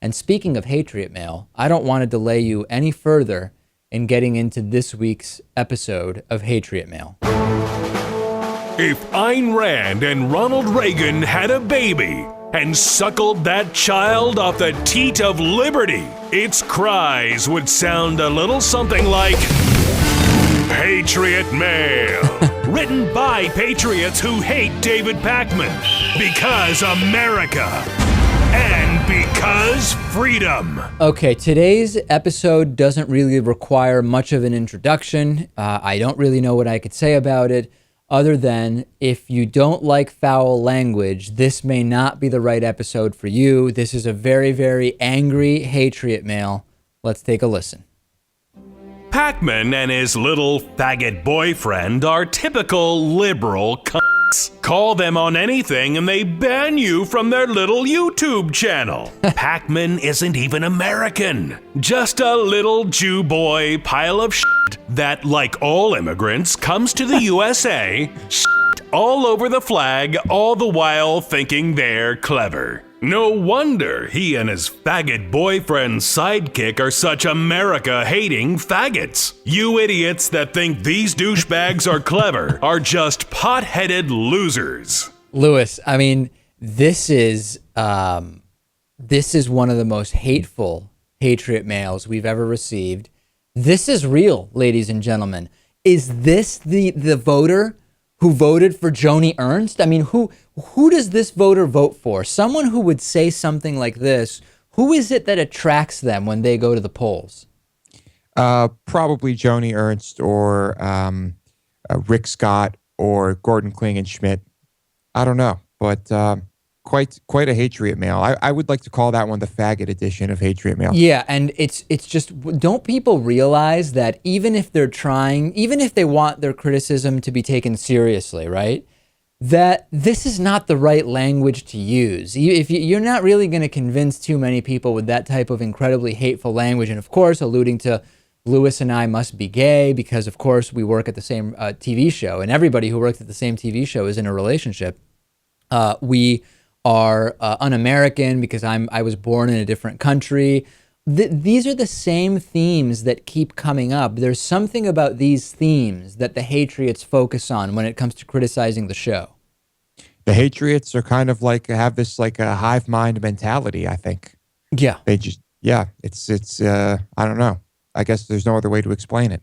And speaking of Hatriot Mail, I don't want to delay you any further in getting into this week's episode of Hatriot Mail. If Ayn Rand and Ronald Reagan had a baby and suckled that child off the teat of liberty, its cries would sound a little something like Hatriot Mail. Written by patriots who hate David Pakman. Because America. And because freedom. Okay, today's episode doesn't really require much of an introduction. I don't really know what I could say about it, other than if you don't like foul language, this may not be the right episode for you. This is a very, very angry Hatriot Mail. Let's take a listen. Pakman and his little faggot boyfriend are typical liberal cunts. Call them on anything and they ban you from their little YouTube channel. Pakman isn't even American. Just a little Jew boy pile of shit that, like all immigrants, comes to the USA, shit all over the flag, all the while thinking they're clever. No wonder he and his faggot boyfriend's sidekick are such America-hating faggots. You idiots that think these douchebags are clever are just pot-headed losers. Lewis, I mean, this is one of the most hateful Hatriot Mails we've ever received. This is real, ladies and gentlemen. Is this the voter who voted for Joni Ernst? I mean, who does this voter vote for? Someone who would say something like this. Who is it that attracts them when they go to the polls? Probably Joni Ernst or Rick Scott or Gordon Klingenschmidt. I don't know, but quite a Hatriot Mail. I would like to call that one the faggot edition of Hatriot Mail. Yeah, and it's just, don't people realize that even if they're trying, even if they want their criticism to be taken seriously, right, that this is not the right language to use. You're not really going to convince too many people with that type of incredibly hateful language. And of course, alluding to Lewis and I must be gay because, of course, we work at the same TV show, and everybody who works at the same TV show is in a relationship. We are un-American because I was born in a different country. These are the same themes that keep coming up. There's something about these themes that the Hatriots focus on when it comes to criticizing the show. The Hatriots are kind of like have this like a hive mind mentality, I think. Yeah. They just, yeah, it's I don't know. I guess there's no other way to explain it.